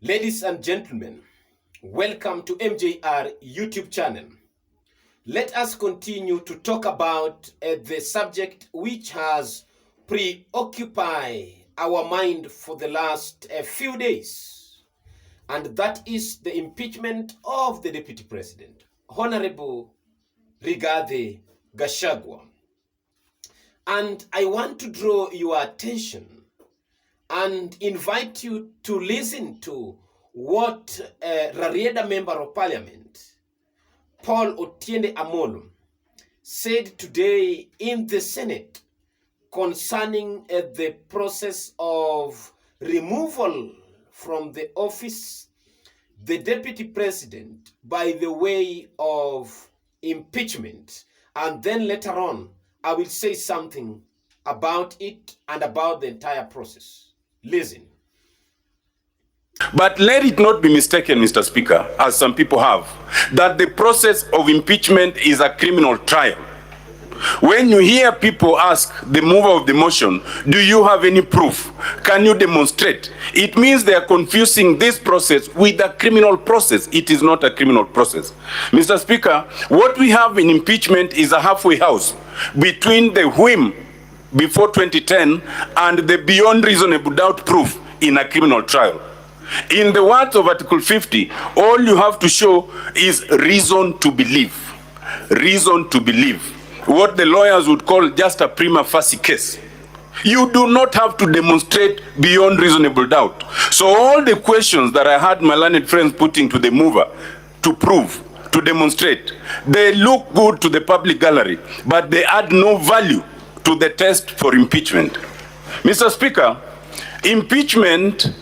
Ladies and gentlemen, welcome to MJR YouTube channel. Let us continue to talk about the subject which has preoccupied our mind for the last few days, and that is the impeachment of the Deputy President, Honorable Rigathi Gachagua. And I want to draw your attention and invite you to listen to what Rarieda Member of Parliament, Paul Otiende Amollo, said today in the Senate concerning the process of removal from the office the Deputy President by the way of impeachment. And then later on, I will say something about it and about the entire process. Listen. But let it not be mistaken, Mr. Speaker, as some people have, that the process of impeachment is a criminal trial. When you hear people ask the mover of the motion, do you have any proof? Can you demonstrate? It means they are confusing this process with a criminal process. It is not a criminal process. Mr. Speaker, what we have in impeachment is a halfway house between the whim before 2010 and the beyond reasonable doubt proof in a criminal trial. In the words of Article 50, all you have to show is reason to believe. Reason to believe. What the lawyers would call just a prima facie case. You do not have to demonstrate beyond reasonable doubt. So all the questions that I had my learned friends putting to the mover to prove, to demonstrate, they look good to the public gallery, but they add no value to the test for impeachment. Mr. Speaker, impeachment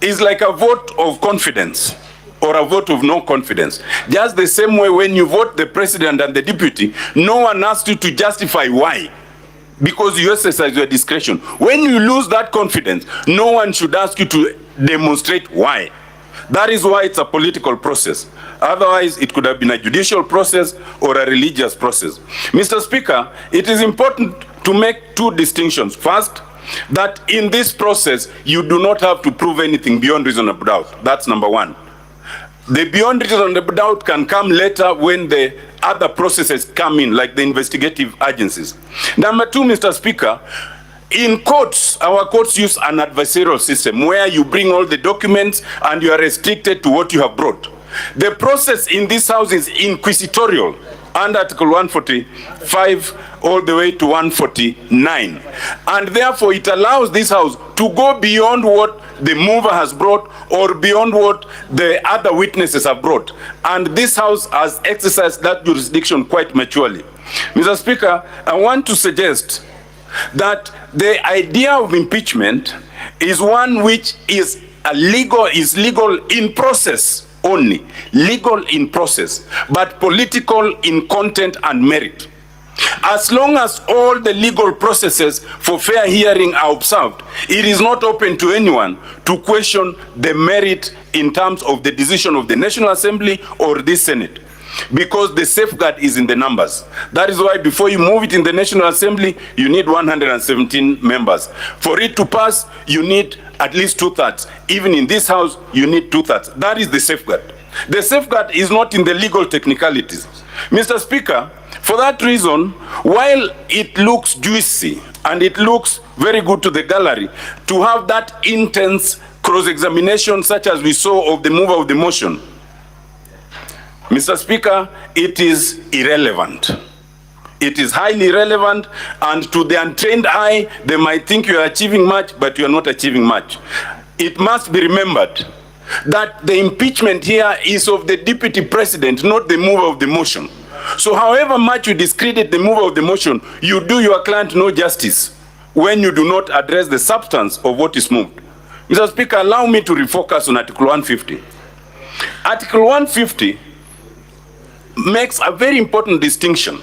is like a vote of confidence or a vote of no confidence. Just the same way when you vote the president and the deputy, no one asks you to justify why, because you exercise your discretion. When you lose that confidence, no one should ask you to demonstrate why. That is why it's a political process. Otherwise, it could have been a judicial process or a religious process. Mr. Speaker, it is important to make two distinctions. First, that in this process, you do not have to prove anything beyond reasonable doubt. That's number one. The beyond reasonable doubt can come later when the other processes come in, like the investigative agencies. Number two, Mr. Speaker, in courts, our courts use an adversarial system where you bring all the documents and you are restricted to what you have brought. The process in this house is inquisitorial under Article 145 all the way to 149. And therefore it allows this house to go beyond what the mover has brought or beyond what the other witnesses have brought. And this house has exercised that jurisdiction quite maturely. Mr. Speaker, I want to suggest that the idea of impeachment is one which is legal in process only, legal in process, but political in content and merit. As long as all the legal processes for fair hearing are observed, it is not open to anyone to question the merit in terms of the decision of the National Assembly or this Senate, because the safeguard is in the numbers. That is why before you move it in the National Assembly, you need 117 members. For it to pass, you need at least 2/3. Even in this house, you need 2/3. That is the safeguard. The safeguard is not in the legal technicalities. Mr. Speaker, for that reason, while it looks juicy and it looks very good to the gallery to have that intense cross-examination such as we saw of the mover of the motion, Mr. Speaker, it is irrelevant. It is highly irrelevant, and to the untrained eye, they might think you are achieving much, but you are not achieving much. It must be remembered that the impeachment here is of the Deputy President, not the mover of the motion. So however much you discredit the mover of the motion, you do your client no justice when you do not address the substance of what is moved. Mr. Speaker, allow me to refocus on Article 150. Article 150 makes a very important distinction.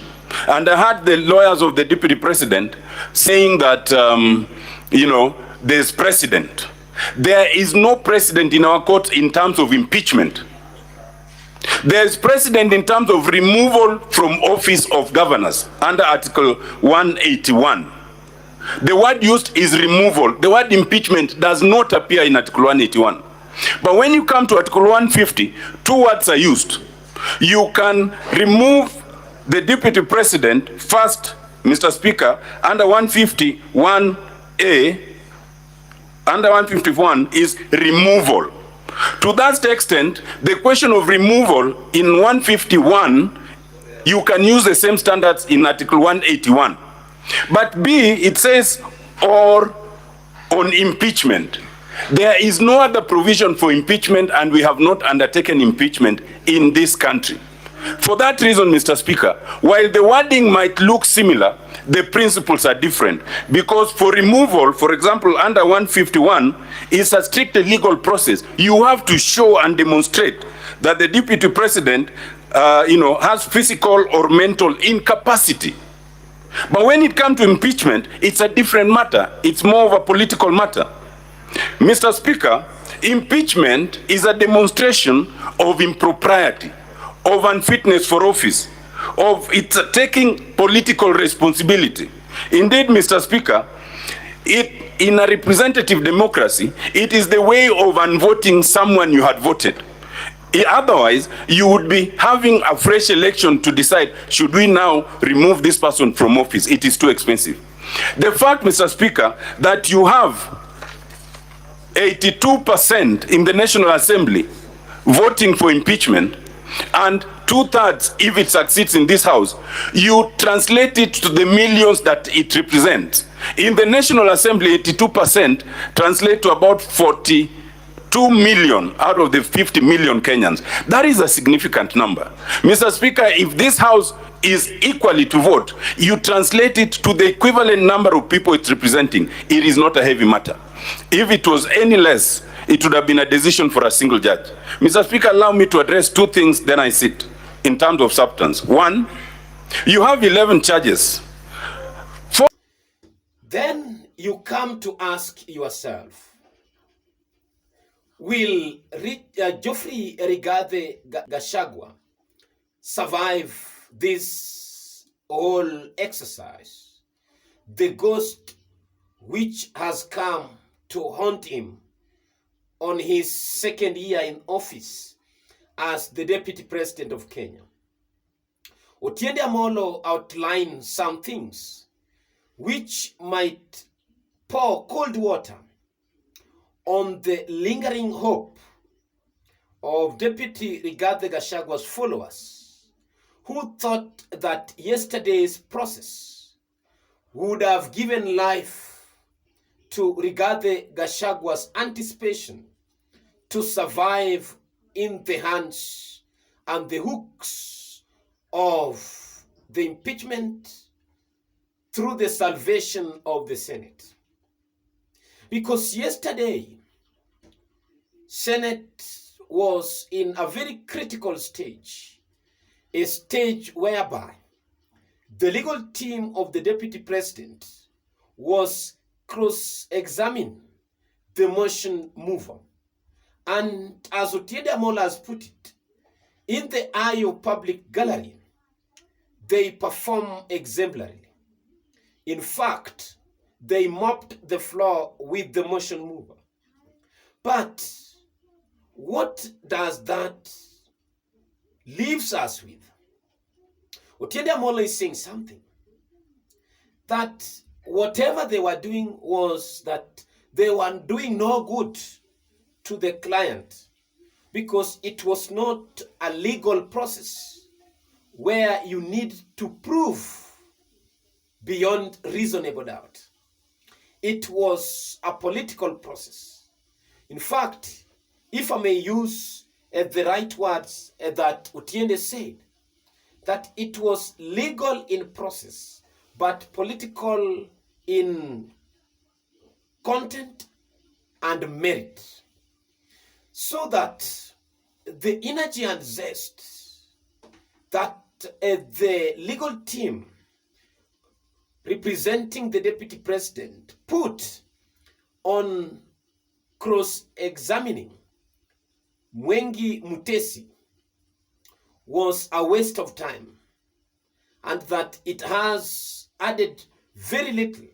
And I heard the lawyers of the Deputy President saying that, there's precedent. There is no precedent in our courts in terms of impeachment. There's precedent in terms of removal from office of governors under Article 181. The word used is removal. The word impeachment does not appear in Article 181. But when you come to Article 150, two words are used. You can remove the deputy president first, Mr. Speaker, under 151A, under 151 is removal. To that extent, the question of removal in 151, you can use the same standards in Article 181. But B, it says, or on impeachment. There is no other provision for impeachment, and we have not undertaken impeachment in this country. For that reason, Mr. Speaker, while the wording might look similar, the principles are different. Because for removal, for example, under 151, is a strict legal process. You have to show and demonstrate that the deputy president has physical or mental incapacity. But when it comes to impeachment, it's a different matter. It's more of a political matter. Mr. Speaker, impeachment is a demonstration of impropriety, of unfitness for office, of it's taking political responsibility. Indeed, Mr. Speaker, in a representative democracy, it is the way of unvoting someone you had voted. Otherwise, you would be having a fresh election to decide, should we now remove this person from office? It is too expensive. The fact, Mr. Speaker, that you have 82% in the National Assembly voting for impeachment, and 2/3 if it succeeds in this House, you translate it to the millions that it represents. In the National Assembly, 82% translate to about 42 million out of the 50 million Kenyans. That is a significant number. Mr. Speaker, if this House is equally to vote, you translate it to the equivalent number of people it's representing. It is not a heavy matter. If it was any less, it would have been a decision for a single judge. Mr. Speaker, allow me to address two things, then I sit, in terms of substance. One, you have 11 charges. Then you come to ask yourself, will Geoffrey Rigathi Gachagua survive this whole exercise? The ghost which has come to haunt him on his second year in office as the Deputy President of Kenya. Otiende Amollo outlined some things which might pour cold water on the lingering hope of Deputy Rigathi Gachagua's followers, who thought that yesterday's process would have given life to Rigathi Gachagua's anticipation to survive in the hands and the hooks of the impeachment through the salvation of the Senate. Because yesterday, Senate was in a very critical stage, a stage whereby the legal team of the Deputy President was cross-examine the motion mover. And as Otiende Amollo has put it, in the eye of public gallery, they perform exemplarily. In fact, they mopped the floor with the motion mover. But what does that leaves us with? Otiende Amollo is saying something, that whatever they were doing was that they were doing no good to the client, because it was not a legal process where you need to prove beyond reasonable doubt. It was a political process. In fact, if I may use the right words that Otiende said, that it was legal in process, but political in content and merit. So that the energy and zest that the legal team representing the Deputy President put on cross-examining Mwengi Mutesi was a waste of time, and that it has added very little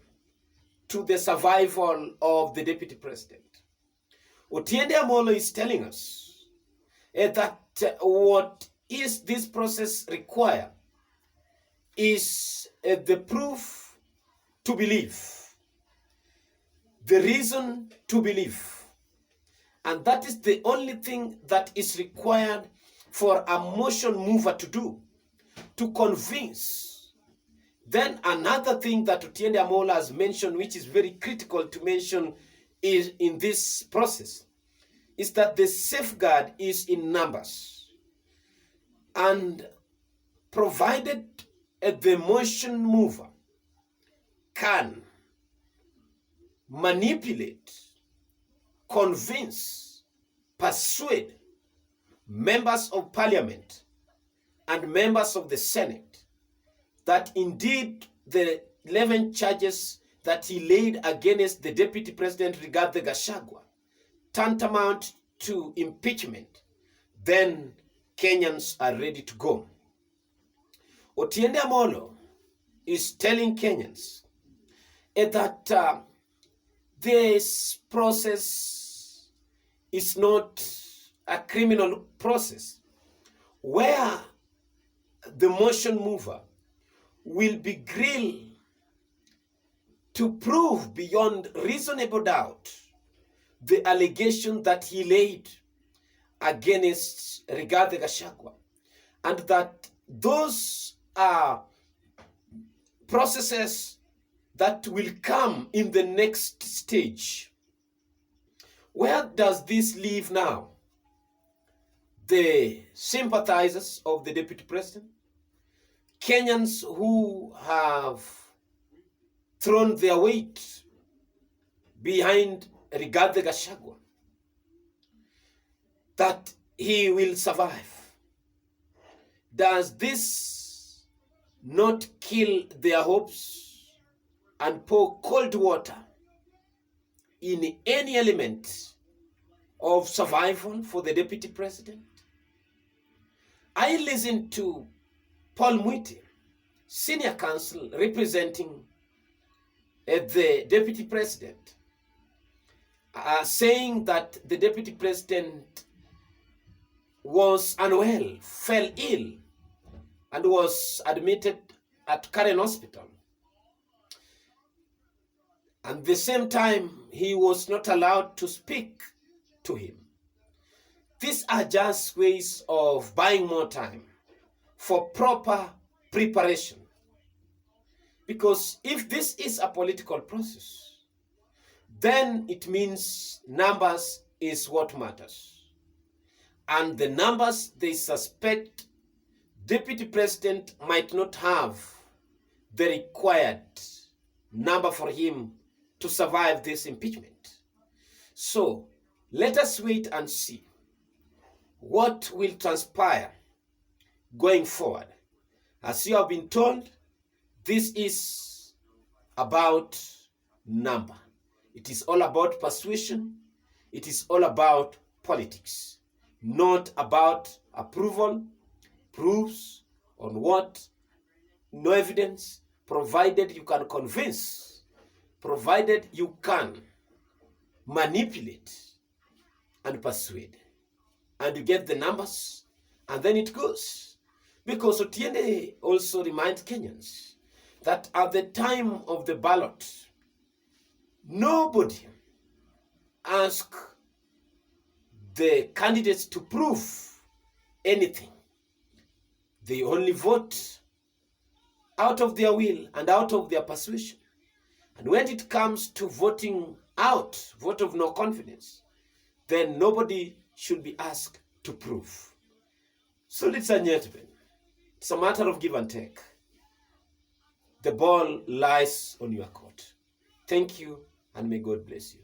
to the survival of the Deputy President. Otiende Amollo is telling us that what is this process require is the proof to believe, the reason to believe. And that is the only thing that is required for a motion mover to do, to convince. Then another thing that Otiende Amollo has mentioned, which is very critical to mention is in this process, is that the safeguard is in numbers. And provided the motion mover can manipulate, convince, persuade members of parliament and members of the Senate that indeed the 11 charges that he laid against the Deputy President regarding Gachagua tantamount to impeachment, then Kenyans are ready to go. Otiende Amollo is telling Kenyans that this process is not a criminal process where the motion mover will be grilled to prove beyond reasonable doubt the allegation that he laid against regarding Gachagua, and that those are processes that will come in the next stage. Where does this leave now? The sympathizers of the Deputy President, Kenyans who have thrown their weight behind regarding Gachagua, that he will survive. Does this not kill their hopes and pour cold water in any element of survival for the Deputy President? I listened to Paul Mwite, senior counsel representing the Deputy President, saying that the Deputy President was unwell, fell ill, and was admitted at Karen Hospital. And at the same time, he was not allowed to speak to him. These are just ways of buying more time for proper preparation. Because if this is a political process, then it means numbers is what matters. And the numbers they suspect Deputy President might not have the required number for him to survive this impeachment. So let us wait and see what will transpire going forward. As you have been told, this is about number. It is all about persuasion. It is all about politics, not about approval, proofs on what, no evidence, provided you can convince, provided you can manipulate and persuade, and you get the numbers, and then it goes. Because Otiende also reminds Kenyans that at the time of the ballot, nobody asked the candidates to prove anything. They only vote out of their will and out of their persuasion. And when it comes to voting out, vote of no confidence, then nobody should be asked to prove. So ladies and gentlemen, it's a matter of give and take. The ball lies on your court. Thank you, and may God bless you.